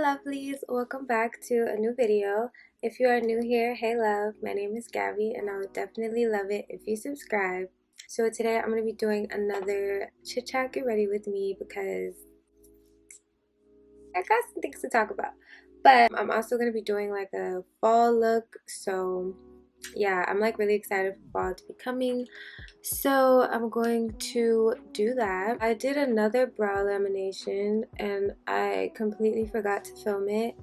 lovelies, welcome back to a new video. If you are new here, hey love, my name is Gabby and I would definitely love it if you subscribe. So today I'm going to be doing another chit chat get ready with me because I got some things to talk about. But I'm also going to be doing like a fall look, so yeah, I'm like really excited for fall to be coming. So I'm going to do that. I did another brow lamination and I completely forgot to film it.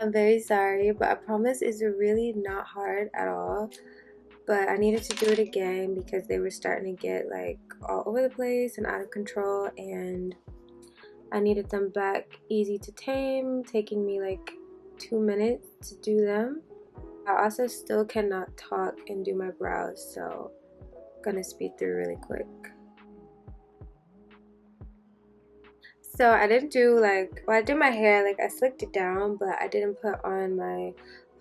I'm very sorry, but I promise it's really not hard at all. But I needed to do it again because they were starting to get like all over the place and out of control, and I needed them back easy to tame, taking me like 2 minutes to do them. I also still cannot talk and do my brows, so I'm gonna speed through really quick. So I didn't do like, well, I did my hair, like I slicked it down, but I didn't put on my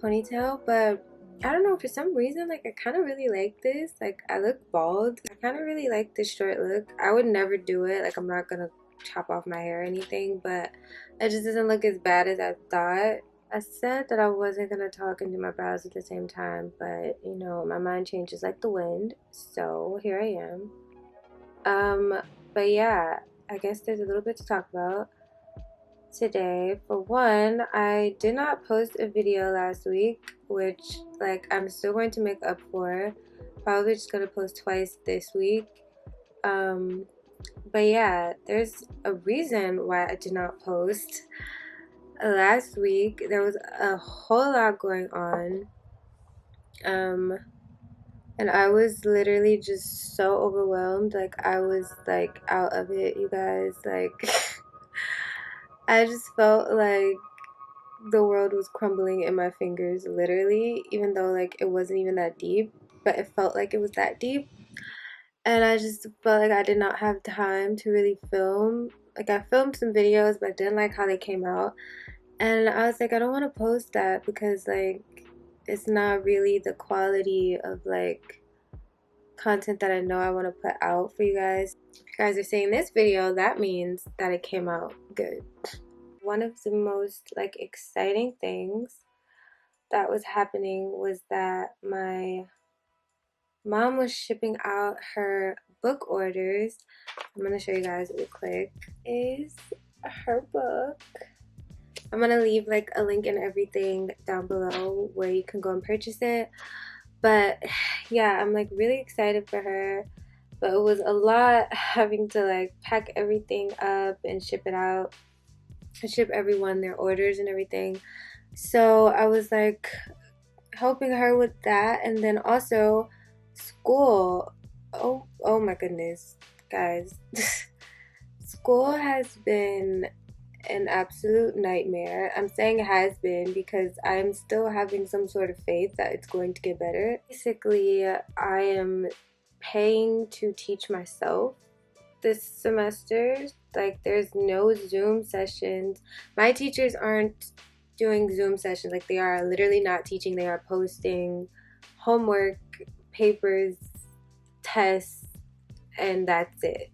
ponytail. But I don't know, for some reason, like I kind of really like this. Like I look bald. I kind of really like this short look. I would never do it. Like I'm not gonna chop off my hair or anything, but it just doesn't look as bad as I thought. I said that I wasn't gonna talk and do my brows at the same time, but you know, my mind changes like the wind. So here I am. But yeah, I guess there's a little bit to talk about today. For one, I did not post a video last week, which like I'm still going to make up for. Probably just gonna post twice this week. But yeah, there's a reason why I did not post. Last week there was a whole lot going on. And I was literally just so overwhelmed. Like I was like out of it, you guys. Like I just felt like the world was crumbling in my fingers, literally, even though like it wasn't even that deep, but it felt like it was that deep. And I just felt like I did not have time to really film. Like I filmed some videos, but I didn't like how they came out. And I was like, I don't want to post that because like it's not really the quality of like content that I know I want to put out for you guys. If you guys are seeing this video, that means that it came out good. One of the most like exciting things that was happening was that my mom was shipping out her book orders. I'm gonna show you guys real quick. Is her book. I'm gonna leave like a link and everything down below where you can go and purchase it. But yeah, I'm like really excited for her. But it was a lot having to like pack everything up and ship it out and ship everyone their orders and everything. So I was like helping her with that, and then also school. Oh my goodness, guys. School has been an absolute nightmare. I'm saying has been because I'm still having some sort of faith that it's going to get better. Basically, I am paying to teach myself this semester. Like there's no Zoom sessions. My teachers aren't doing Zoom sessions. Like they are literally not teaching. They are posting homework, papers, tests, and that's it.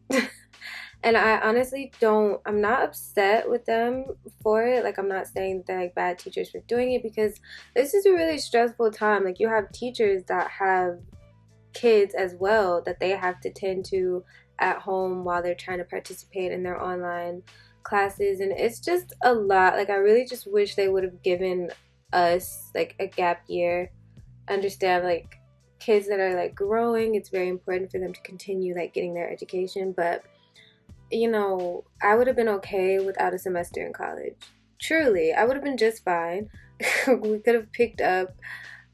And I honestly don't, I'm not upset with them for it. Like I'm not saying that like bad teachers for doing it, because this is a really stressful time. Like you have teachers that have kids as well that they have to tend to at home while they're trying to participate in their online classes, and it's just a lot. Like I really just wish they would have given us like a gap year. Understand, like kids that are like growing, it's very important for them to continue like getting their education, but you know, I would have been okay without a semester in college. Truly, I would have been just fine. We could have picked up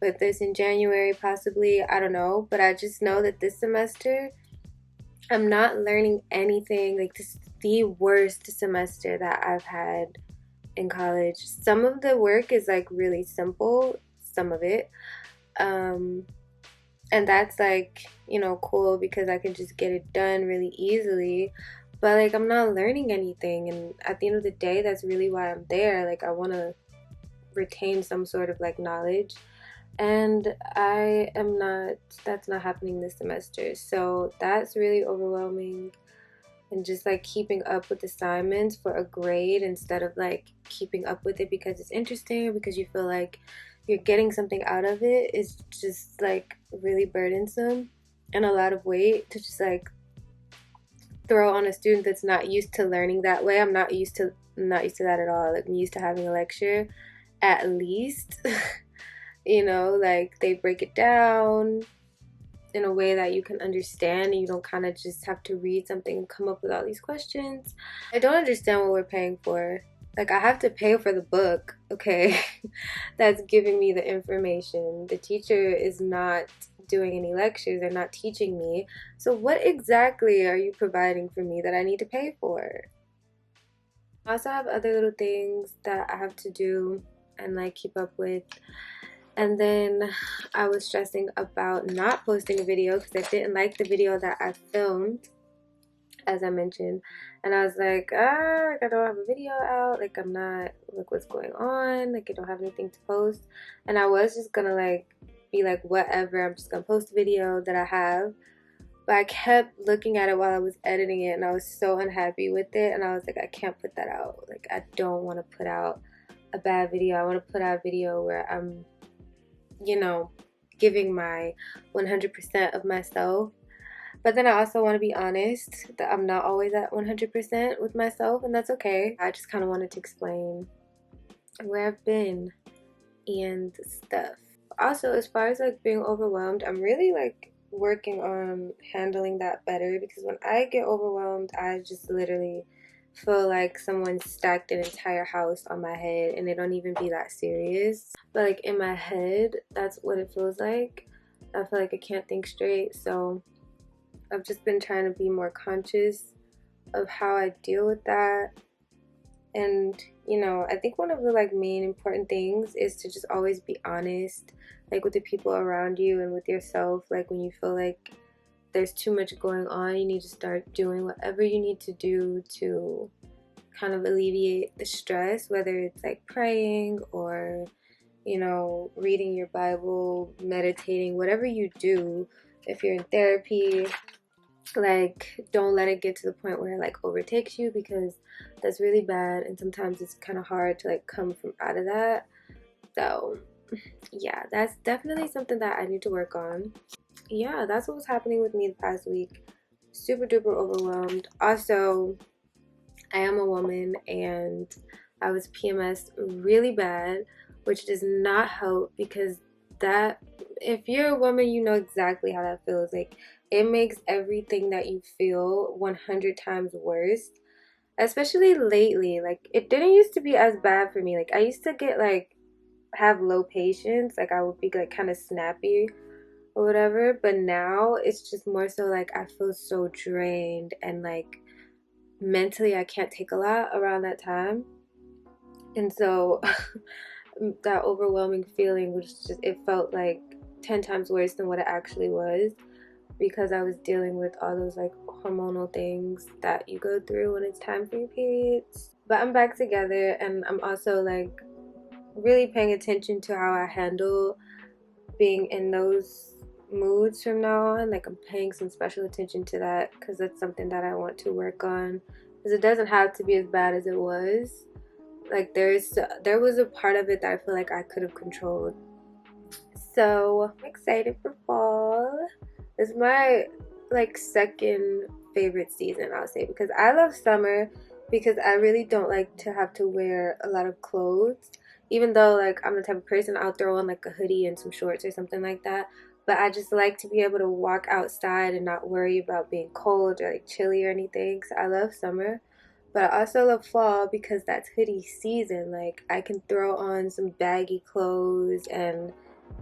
with this in January, possibly. I don't know. But I just know that this semester, I'm not learning anything. Like, this is the worst semester that I've had in college. Some of the work is, like, really simple. Some of it. And that's, like, you know, cool because I can just get it done really easily. But like I'm not learning anything, and at the end of the day that's really why I'm there. Like I want to retain some sort of like knowledge, and I am not, that's not happening this semester, so that's really overwhelming. and just like keeping up with assignments for a grade instead of like keeping up with it because it's interesting or because you feel like you're getting something out of it is just like really burdensome and a lot of weight to just like throw on a student that's not used to learning that way. I'm not used to that at all. Like I'm used to having a lecture at least. You know, like they break it down in a way that you can understand and you don't kind of just have to read something and come up with all these questions. I don't understand what we're paying for. Like I have to pay for the book, okay? That's giving me the information. The teacher is not doing any lectures, they're not teaching me. So what exactly are you providing for me that I need to pay for? I also have other little things that I have to do and like keep up with. And then I was stressing about not posting a video because I didn't like the video that I filmed, as I mentioned. And I was like, like I don't have a video out. Like I'm not, like what's going on? Like I don't have anything to post. And I was just gonna like be like, whatever, I'm just gonna post a video that I have. But I kept looking at it while I was editing it and I was so unhappy with it. And I was like, I can't put that out. Like I don't want to put out a bad video. I want to put out a video where I'm, you know, giving my 100% of myself. But then I also want to be honest that I'm not always at 100% with myself, and that's okay. I just kind of wanted to explain where I've been and stuff. Also, as far as like being overwhelmed, I'm really like working on handling that better because when I get overwhelmed, I just literally feel like someone stacked an entire house on my head and it don't even be that serious. But like in my head, that's what it feels like. I feel like I can't think straight, so I've just been trying to be more conscious of how I deal with that. And you know, I think one of the like main important things is to just always be honest, like with the people around you and with yourself. Like when you feel like there's too much going on, you need to start doing whatever you need to do to kind of alleviate the stress, whether it's like praying or, you know, reading your Bible, meditating, whatever you do. If you're in therapy, like don't let it get to the point where it like overtakes you because that's really bad and sometimes it's kind of hard to like come from out of that. So yeah, that's definitely something that I need to work on. Yeah, that's what was happening with me the past week. Super duper overwhelmed. Also, I am a woman and I was PMS really bad, which does not help because that if you're a woman, you know exactly how that feels. Like it makes everything that you feel 100 times worse. Especially lately. Like it didn't used to be as bad for me. Like I used to get like have low patience, like I would be like kind of snappy or whatever, but now it's just more so like I feel so drained and like mentally I can't take a lot around that time. And so that overwhelming feeling was just, it felt like 10 times worse than what it actually was because I was dealing with all those like hormonal things that you go through when it's time for your periods. But I'm back together and I'm also like really paying attention to how I handle being in those moods from now on. Like I'm paying some special attention to that because that's something that I want to work on because it doesn't have to be as bad as it was. Like there was a part of it that I feel like I could have controlled. So I'm excited for fall. It's my like second favorite season, I'll say, because I love summer because I really don't like to have to wear a lot of clothes. Even though like I'm the type of person I'll throw on like a hoodie and some shorts or something like that. But I just like to be able to walk outside and not worry about being cold or like chilly or anything. So I love summer. But I also love fall because that's hoodie season. Like I can throw on some baggy clothes and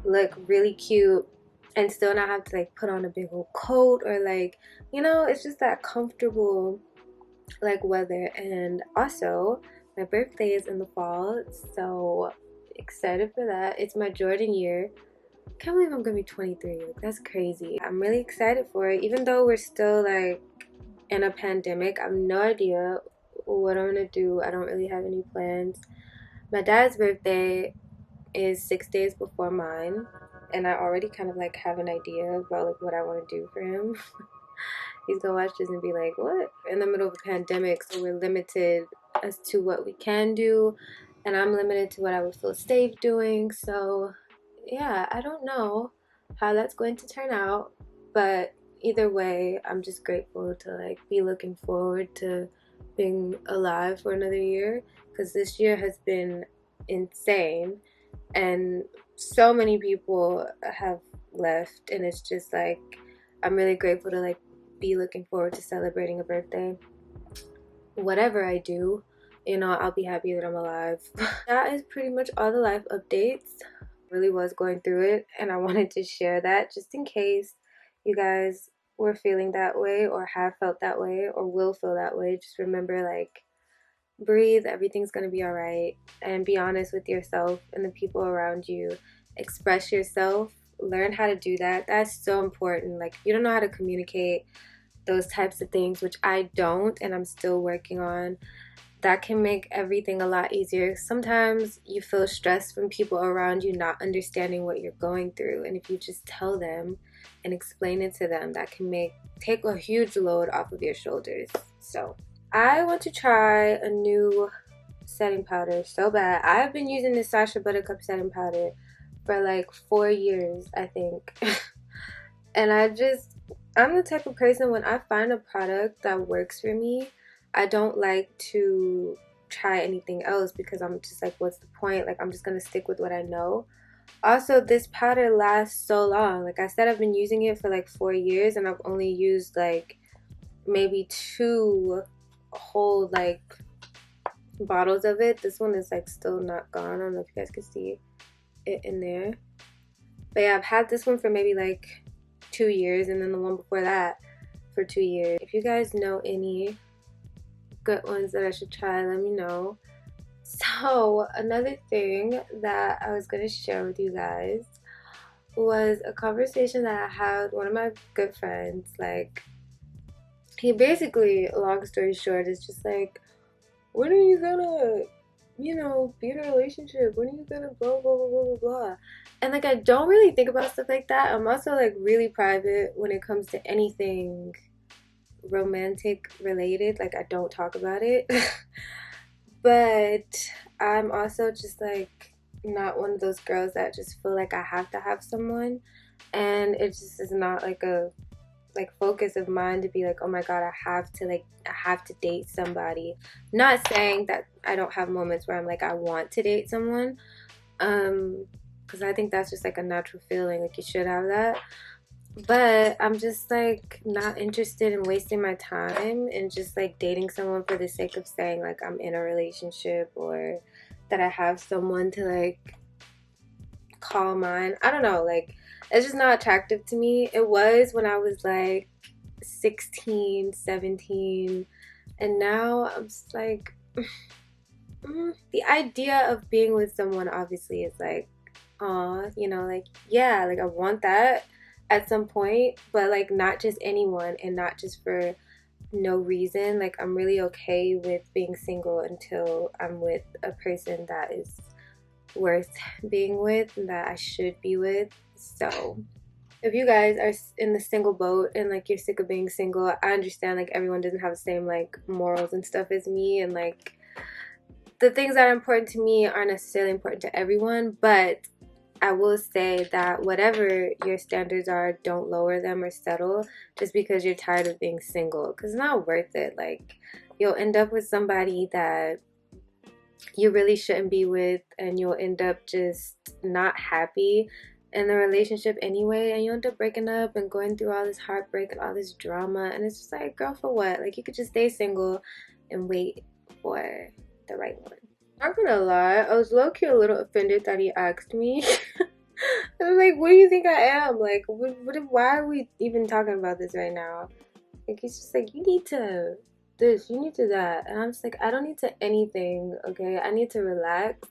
look really cute and still not have to like put on a big old coat or like, you know, it's just that comfortable like weather. And also my birthday is in the fall, so excited for that. It's my Jordan year. Can't believe I'm gonna be 23. Like, that's crazy. I'm really excited for it, even though we're still like in a pandemic. I have no idea what I'm gonna do. I don't really have any plans. My dad's birthday is 6 days before mine, and I already kind of like have an idea about like what I want to do for him. He's gonna watch this and be like, what? We're in the middle of a pandemic, so we're limited as to what we can do, and I'm limited to what I would feel safe doing. So yeah, I don't know how that's going to turn out, but either way, I'm just grateful to like be looking forward to being alive for another year, because this year has been insane and so many people have left, and it's just like I'm really grateful to like be looking forward to celebrating a birthday. Whatever I do, you know, I'll be happy that I'm alive. That is pretty much all the life updates. Really was going through it, and I wanted to share that just in case you guys were feeling that way or have felt that way or will feel that way. Just remember, like, breathe, everything's gonna be all right, and be honest with yourself and the people around you. Express yourself, learn how to do that. That's so important. Like, you don't know how to communicate those types of things, which I don't, and I'm still working on. That can make everything a lot easier. Sometimes you feel stressed from people around you not understanding what you're going through, and if you just tell them and explain it to them, that can take a huge load off of your shoulders. So I want to try a new setting powder so bad. I've been using this Sasha Buttercup setting powder for like 4 years, I think. And I'm the type of person, when I find a product that works for me, I don't like to try anything else, because I'm just like, what's the point? Like, I'm just gonna stick with what I know. Also, this powder lasts so long. Like I said, I've been using it for like 4 years, and I've only used like maybe 2 whole like bottles of it. This one is like still not gone. I don't know if you guys can see it in there. But yeah, I've had this one for maybe like 2 years, and then the one before that for 2 years. If you guys know any good ones that I should try, let me know. So another thing that I was gonna share with you guys was a conversation that I had with one of my good friends. Like, he basically, long story short, is just like, when are you gonna, you know, be in a relationship? When are you gonna blah blah blah blah blah blah? And like, I don't really think about stuff like that. I'm also like really private when it comes to anything romantic related. Like, I don't talk about it. But I'm also just like not one of those girls that just feel like I have to have someone, and it just is not like a focus of mine to be like, oh my god, I have to date somebody. Not saying that I don't have moments where I'm like, I want to date someone, because I think that's just like a natural feeling, like you should have that. But I'm just like not interested in wasting my time and just like dating someone for the sake of saying like I'm in a relationship, or that I have someone to like call mine. I don't know, like, it's just not attractive to me. It was when I was like 16, 17, and now I'm just like, the idea of being with someone obviously is like, aw, you know, like, yeah, like I want that at some point, but like not just anyone and not just for no reason. Like, I'm really okay with being single until I'm with a person that is worth being with and that I should be with. So if you guys are in the single boat and like you're sick of being single, I understand like everyone doesn't have the same like morals and stuff as me, and like the things that are important to me aren't necessarily important to everyone. But I will say that whatever your standards are, don't lower them or settle just because you're tired of being single, because it's not worth it. Like, you'll end up with somebody that you really shouldn't be with, and you'll end up just not happy in the relationship anyway, and you end up breaking up and going through all this heartbreak and all this drama, and it's just like, girl, for what? Like, you could just stay single and wait for the right one. Not gonna lie, I was low-key a little offended that he asked me. I was like, what do you think I am? Like, why are we even talking about this right now? Like, he's just like, you need to this, you need to that. And I'm just like, I don't need to anything, okay? I need to relax.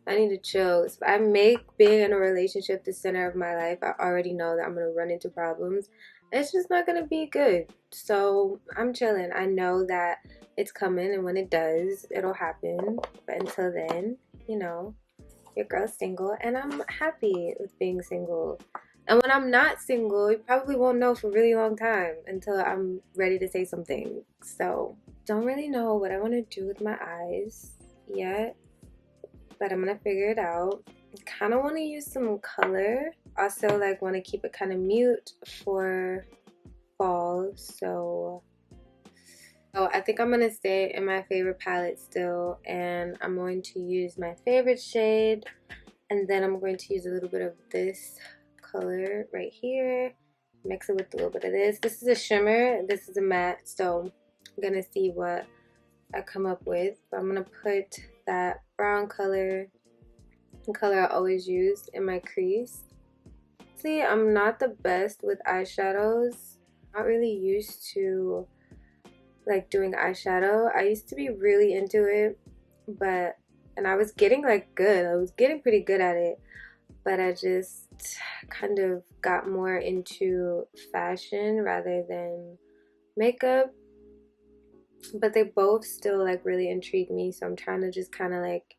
I need to chill. If I make being in a relationship the center of my life, I already know that I'm going to run into problems. It's just not going to be good. So I'm chilling. I know that it's coming, and when it does, it'll happen. But until then, you know, your girl's single, and I'm happy with being single. And when I'm not single, you probably won't know for a really long time until I'm ready to say something. So, don't really know what I want to do with my eyes yet, but I'm gonna figure it out. I kind of want to use some color. Also, like, want to keep it kind of mute for fall. So I think I'm gonna stay in my favorite palette still, and I'm going to use my favorite shade, and then I'm going to use a little bit of this color right here, mix it with a little bit of this. This is a shimmer, this is a matte, so I'm gonna see what I come up with. But I'm gonna put that brown color, the color I always use, in my crease. See, I'm not the best with eyeshadows. Not really used to like doing eyeshadow. I used to be really into it, and I was getting like good. I was getting pretty good at it, but I just kind of got more into fashion rather than makeup. But they both still like really intrigue me, so I'm trying to just kind of like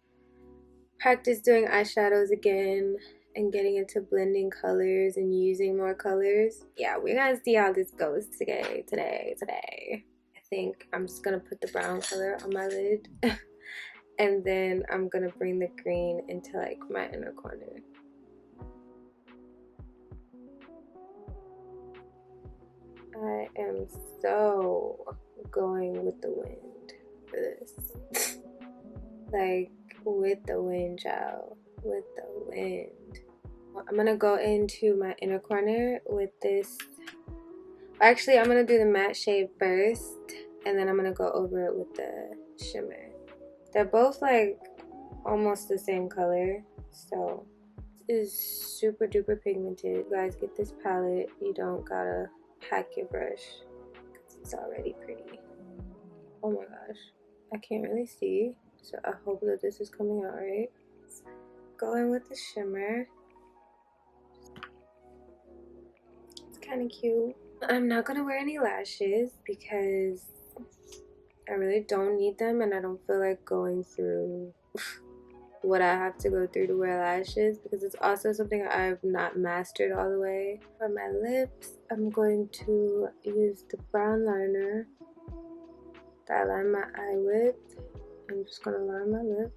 practice doing eyeshadows again and getting into blending colors and using more colors. Yeah, we're gonna see how this goes today. I think I'm just gonna put the brown color on my lid and then I'm gonna bring the green into like my inner corner. I am so going with the wind for this. Like, with the wind, child. With the wind. I'm gonna go into my inner corner with this. Actually, I'm gonna do the matte shade first, and then I'm gonna go over it with the shimmer. They're both like almost the same color, so this is super duper pigmented. You guys, get this palette. You don't gotta pack your brush because it's already pretty. Oh my gosh, I can't really see, so I hope that this is coming out right. Go in with the shimmer. It's kind of cute. I'm not gonna wear any lashes because I really don't need them, and I don't feel like going through what I have to go through to wear lashes, because it's also something I've not mastered all the way. For my lips, I'm going to use the brown liner that I line my eye with. I'm just gonna line my lips.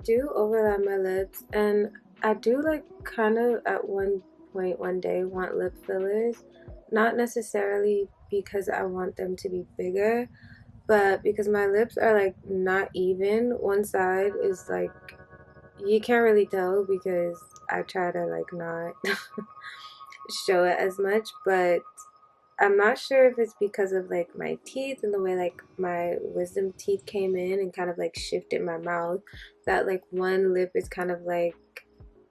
Do overlap my lips, and I do like kind of at one point one day want lip fillers, not necessarily because I want them to be bigger, but because my lips are like not even. One side is like, you can't really tell because I try to like not show it as much, but I'm not sure if it's because of like my teeth and the way like my wisdom teeth came in and kind of like shifted my mouth, that like one lip is kind of like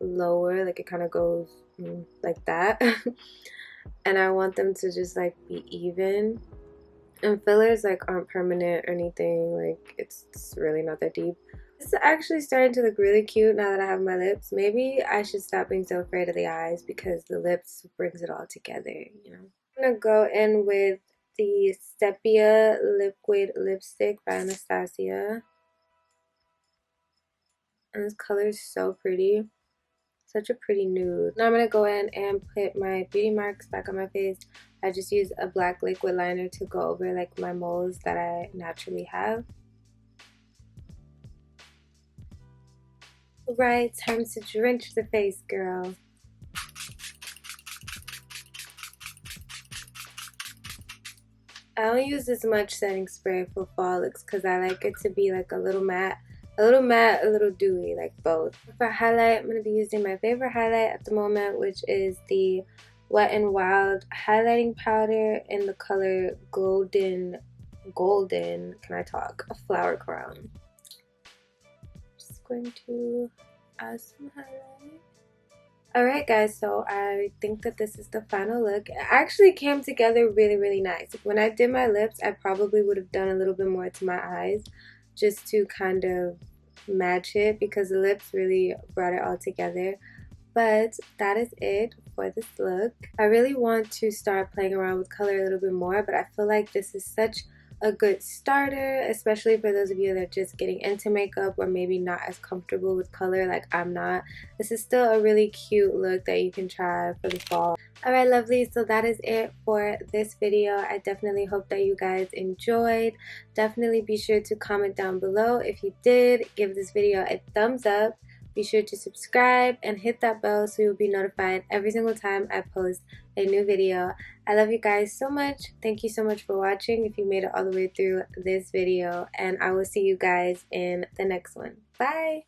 lower, like it kind of goes like that. And I want them to just like be even. And fillers like aren't permanent or anything, like it's really not that deep. This is actually starting to look really cute now that I have my lips. Maybe I should stop being so afraid of the eyes because the lips brings it all together, you know. I'm gonna go in with the Sepia Liquid Lipstick by Anastasia. And this color is so pretty. Such a pretty nude. Now I'm gonna go in and put my beauty marks back on my face. I just use a black liquid liner to go over like my moles that I naturally have. Right, time to drench the face, girl. I don't use as much setting spray for fall looks because I like it to be like a little matte, a little dewy, like both. For highlight, I'm going to be using my favorite highlight at the moment, which is the Wet n Wild highlighting powder in the color golden, can I talk, a flower crown. Just going to add some highlight. Alright guys, so I think that this is the final look. It actually came together really nice. When I did my lips, I probably would have done a little bit more to my eyes just to kind of match it because the lips really brought it all together. But that is it for this look. I really want to start playing around with color a little bit more, but I feel like this is such a good starter, especially for those of you that are just getting into makeup or maybe not as comfortable with color like I'm not. This is still a really cute look that you can try for the fall. Alright lovely, so that is it for this video. I definitely hope that you guys enjoyed. Definitely be sure to comment down below if you did. Give this video a thumbs up. Be sure to subscribe and hit that bell so you'll be notified every single time I post a new video. I love you guys so much. Thank you so much for watching if you made it all the way through this video, and I will see you guys in the next one. Bye!